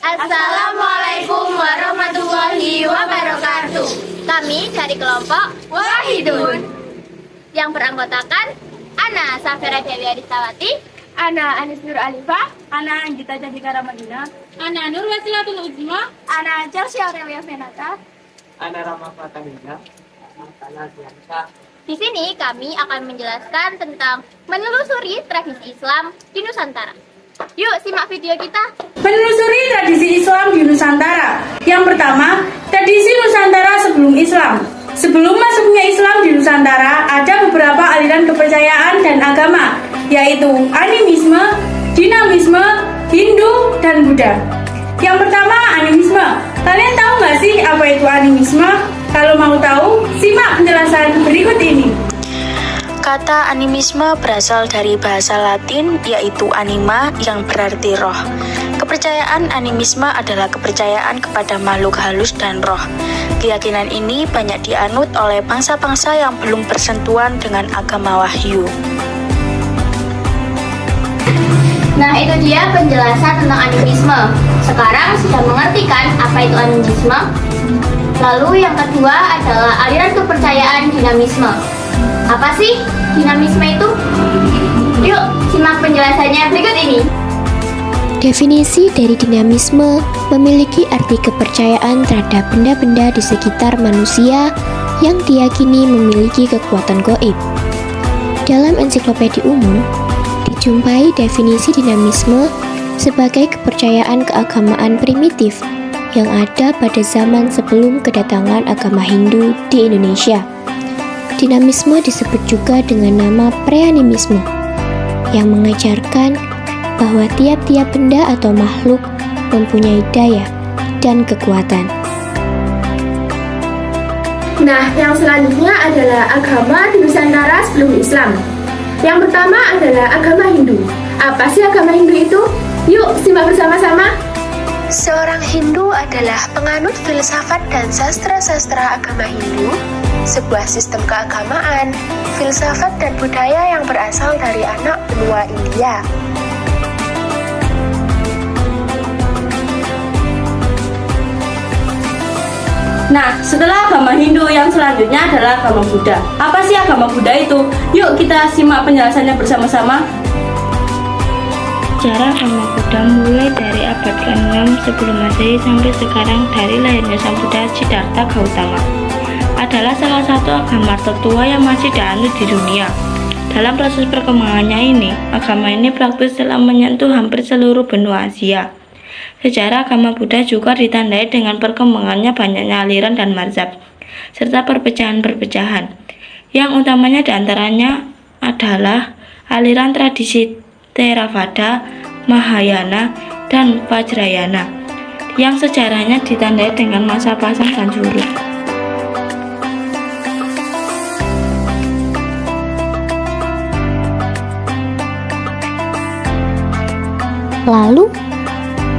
Assalamualaikum warahmatullahi wabarakatuh. Kami dari kelompok Wahidun yang beranggotakan Ana Safira Dewi Adistawati, Ana Anis Nur Alifah, Ana Anggita Jadika Ramadina, Ana Nur Wasilatul Uzma, Ana Chelsea Aurelia Venata, Ana Rama Fatamina, Ana Diansa. Di sini kami akan menjelaskan tentang menelusuri tradisi Islam di Nusantara. Yuk simak video kita. Menelusuri tradisi Islam di Nusantara. Yang pertama, tradisi Nusantara sebelum Islam. Sebelum masuknya Islam di Nusantara, ada beberapa aliran kepercayaan dan agama, yaitu animisme, dinamisme, Hindu, dan Buddha. Yang pertama, animisme. Kalian tahu nggak sih apa itu animisme? Kalau mau tahu, simak penjelasan berikut ini. Kata animisme berasal dari bahasa Latin yaitu anima yang berarti roh. Kepercayaan animisme adalah kepercayaan kepada makhluk halus dan roh. Keyakinan ini banyak dianut oleh bangsa-bangsa yang belum bersentuhan dengan agama wahyu. Nah, itu dia penjelasan tentang animisme. Sekarang sudah mengerti kan apa itu animisme? Lalu yang kedua adalah aliran kepercayaan dinamisme. Apa sih dinamisme itu? Yuk, simak penjelasannya berikut ini. Definisi dari dinamisme memiliki arti kepercayaan terhadap benda-benda di sekitar manusia yang diyakini memiliki kekuatan gaib. Dalam ensiklopedia umum, dijumpai definisi dinamisme sebagai kepercayaan keagamaan primitif yang ada pada zaman sebelum kedatangan agama Hindu di Indonesia. Dinamisme disebut juga dengan nama preanimisme, yang mengajarkan bahwa tiap-tiap benda atau makhluk mempunyai daya dan kekuatan. Nah, yang selanjutnya adalah agama di Nusantara sebelum Islam. Yang pertama adalah agama Hindu. Apa sih agama Hindu itu? Yuk, simak bersama-sama. Seorang Hindu adalah penganut filsafat dan sastra-sastra agama Hindu, sebuah sistem keagamaan, filsafat dan budaya yang berasal dari anak benua India. Nah, setelah agama Hindu, yang selanjutnya adalah agama Buddha. Apa sih agama Buddha itu? Yuk kita simak penjelasannya bersama-sama. Sejarah agama Buddha mulai dari abad ke-6 sebelum Masehi sampai sekarang dari lahirnya Sang Buddha Siddhartha Gautama. Adalah salah satu agama tertua yang masih dianut di dunia. Dalam proses perkembangannya ini, agama ini praktis telah menyentuh hampir seluruh benua Asia. Sejarah agama Buddha juga ditandai dengan perkembangannya banyaknya aliran dan mazhab, serta perpecahan-perpecahan. Yang utamanya diantaranya adalah aliran tradisi Theravada, Mahayana, dan Vajrayana, yang sejarahnya ditandai dengan masa pasang dan surut. Lalu,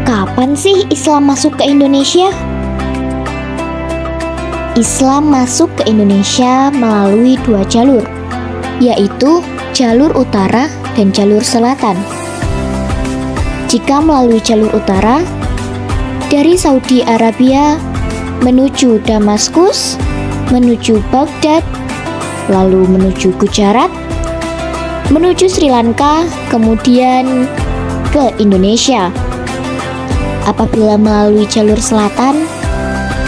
kapan sih Islam masuk ke Indonesia? Islam masuk ke Indonesia melalui dua jalur, yaitu jalur utara dan jalur selatan. Jika melalui jalur utara, dari Saudi Arabia menuju Damaskus, menuju Baghdad, lalu menuju Gujarat, menuju Sri Lanka, kemudian ke Indonesia. Apabila melalui jalur selatan,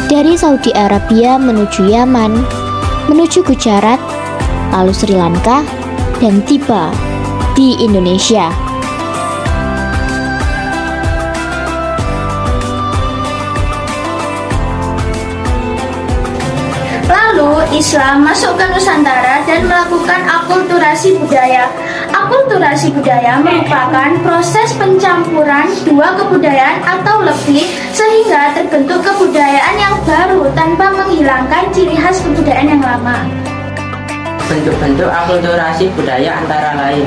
dari Saudi Arabia menuju Yaman, menuju Gujarat, lalu Sri Lanka, dan tiba di Indonesia. Lalu Islam masuk ke Nusantara dan melakukan akulturasi budaya. Akulturasi budaya merupakan proses pencampuran dua kebudayaan atau lebih sehingga terbentuk kebudayaan yang baru tanpa menghilangkan ciri khas kebudayaan yang lama. Bentuk-bentuk akulturasi budaya antara lain.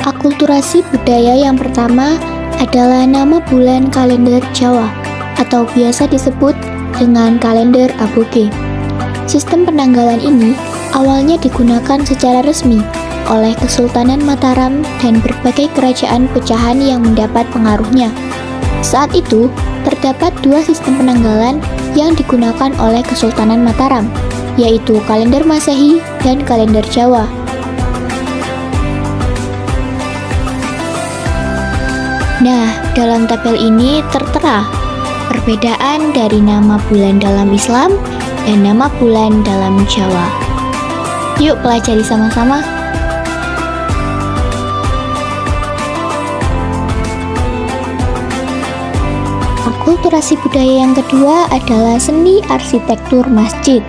Akulturasi budaya yang pertama adalah nama bulan kalender Jawa atau biasa disebut dengan kalender Aboge. Sistem penanggalan ini awalnya digunakan secara resmi oleh Kesultanan Mataram dan berbagai kerajaan pecahan yang mendapat pengaruhnya, Saat itu, terdapat dua sistem penanggalan yang digunakan oleh Kesultanan Mataram, yaitu kalender Masehi dan kalender Jawa. Nah, dalam tabel ini tertera perbedaan dari nama bulan dalam Islam dan nama bulan dalam Jawa. Yuk pelajari sama-sama. Akulturasi budaya yang kedua adalah seni arsitektur masjid.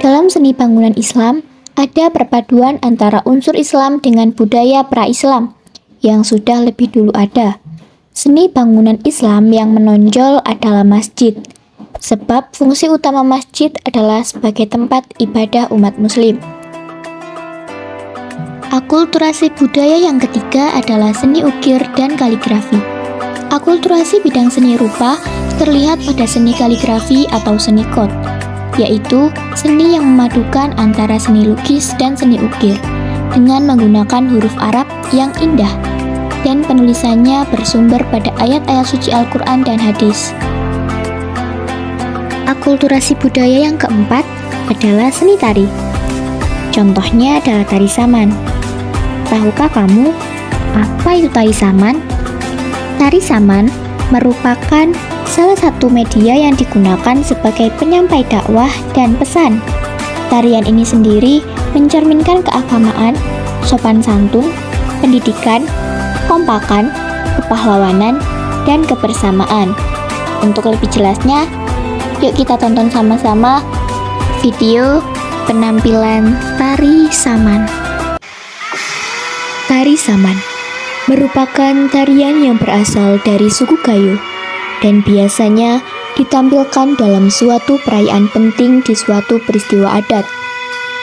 Dalam seni bangunan Islam, ada perpaduan antara unsur Islam dengan budaya pra-Islam yang sudah lebih dulu ada. Seni bangunan Islam yang menonjol adalah masjid, sebab fungsi utama masjid adalah sebagai tempat ibadah umat muslim. Akulturasi budaya yang ketiga adalah seni ukir dan kaligrafi. Akulturasi bidang seni rupa terlihat pada seni kaligrafi atau seni kot, yaitu seni yang memadukan antara seni lukis dan seni ukir dengan menggunakan huruf Arab yang indah, dan penulisannya bersumber pada ayat-ayat suci Al-Quran dan hadis. Akulturasi budaya yang keempat adalah seni tari. Contohnya adalah tari saman. Tahukah kamu apa itu tari saman? Tari saman merupakan salah satu media yang digunakan sebagai penyampai dakwah dan pesan. Tarian ini sendiri mencerminkan keagamaan, sopan santun, pendidikan, kompakan, kepahlawanan, dan kebersamaan. Untuk lebih jelasnya, yuk kita tonton sama-sama video penampilan tari saman. Tari saman merupakan tarian yang berasal dari suku Gayo dan biasanya ditampilkan dalam suatu perayaan penting di suatu peristiwa adat.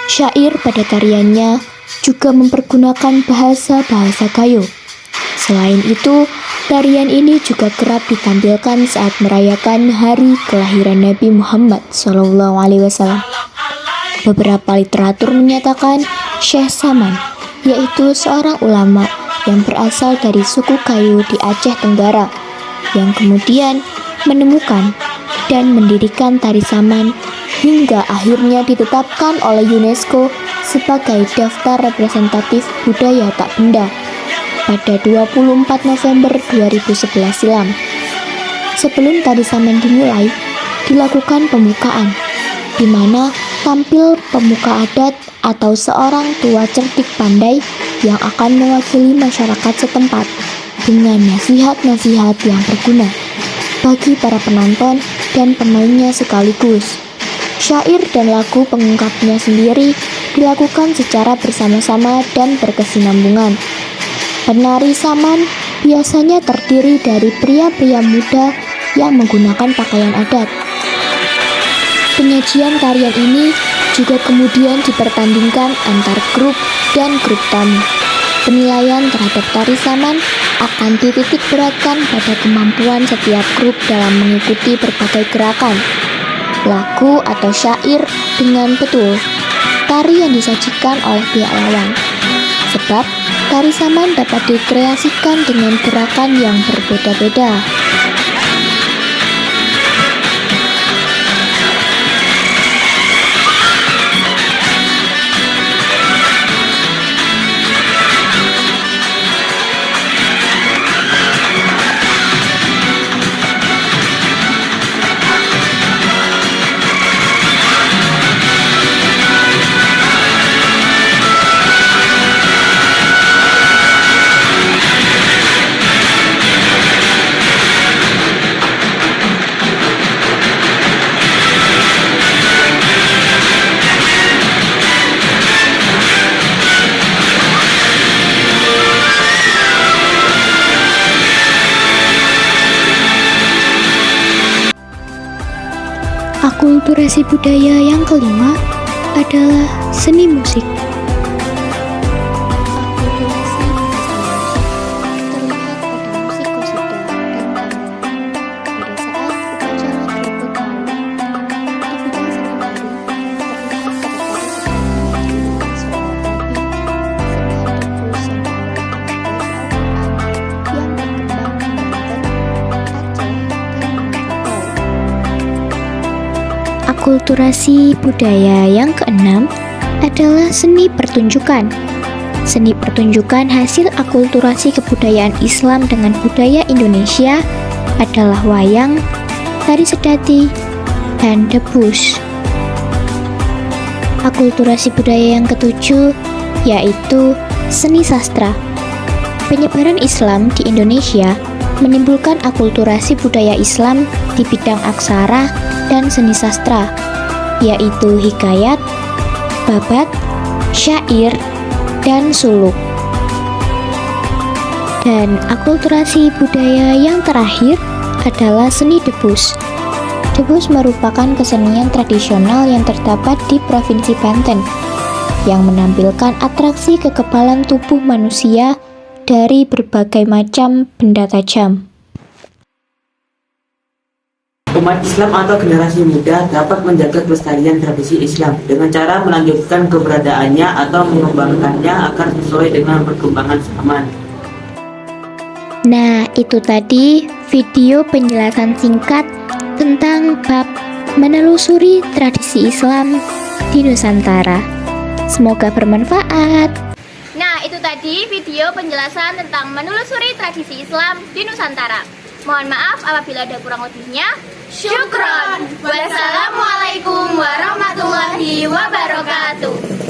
Syair pada tariannya juga mempergunakan bahasa-bahasa Gayo. Selain itu, tarian ini juga kerap ditampilkan saat merayakan hari kelahiran Nabi Muhammad SAW. Beberapa literatur menyatakan Syekh Saman, yaitu seorang ulama yang berasal dari suku Gayo di Aceh Tenggara, yang kemudian menemukan dan mendirikan tari saman hingga akhirnya ditetapkan oleh UNESCO sebagai daftar representatif budaya tak benda pada 24 November 2011 silam. Sebelum tari saman dimulai, dilakukan pembukaan, di mana tampil pemuka adat atau seorang tua cerdik pandai yang akan mewakili masyarakat setempat dengan nasihat-nasihat yang berguna bagi para penonton dan pemainnya sekaligus. Syair dan lagu pengungkapnya sendiri dilakukan secara bersama-sama dan berkesinambungan. Penari saman biasanya terdiri dari pria-pria muda yang menggunakan pakaian adat. Penyajian tarian ini juga kemudian dipertandingkan antar grup dan grup tamu. Penilaian terhadap tari saman akan dititik beratkan pada kemampuan setiap grup dalam mengikuti berbagai gerakan, lagu atau syair dengan betul tari yang disajikan oleh pihak lawan. Sebab tari saman dapat dikreasikan dengan gerakan yang berbeda-beda. Akulturasi budaya yang kelima adalah seni musik. Akulturasi bahasa musik terlihat pada musik qasidah dan gamelan. Pada saat upacara gerebek malam, aktivitas seni tari terlihat pada tari seperti menyanyikan suara babi, seni debus yang yang berkembang di Banten, Aceh, Akulturasi budaya yang keenam adalah seni pertunjukan. Seni pertunjukan hasil akulturasi kebudayaan Islam dengan budaya Indonesia adalah wayang, tari sedati, dan debus. Akulturasi budaya yang ketujuh yaitu seni sastra. Penyebaran Islam di Indonesia menimbulkan akulturasi budaya Islam di bidang aksara dan seni sastra, yaitu hikayat, babat, syair, dan suluk. Dan akulturasi budaya yang terakhir adalah seni debus. Debus merupakan kesenian tradisional yang terdapat di Provinsi Banten, yang menampilkan atraksi kekebalan tubuh manusia dari berbagai macam benda tajam. Umat Islam atau generasi muda dapat menjaga kelestarian tradisi Islam dengan cara melanjutkan keberadaannya atau mengembangkannya agar sesuai dengan perkembangan zaman. Nah, itu tadi video penjelasan singkat tentang bab menelusuri tradisi Islam di Nusantara. Semoga bermanfaat. Nah, itu tadi video penjelasan tentang menelusuri tradisi Islam di Nusantara. Mohon maaf apabila ada kurang lebihnya. Syukron. Wassalamualaikum warahmatullahi wabarakatuh.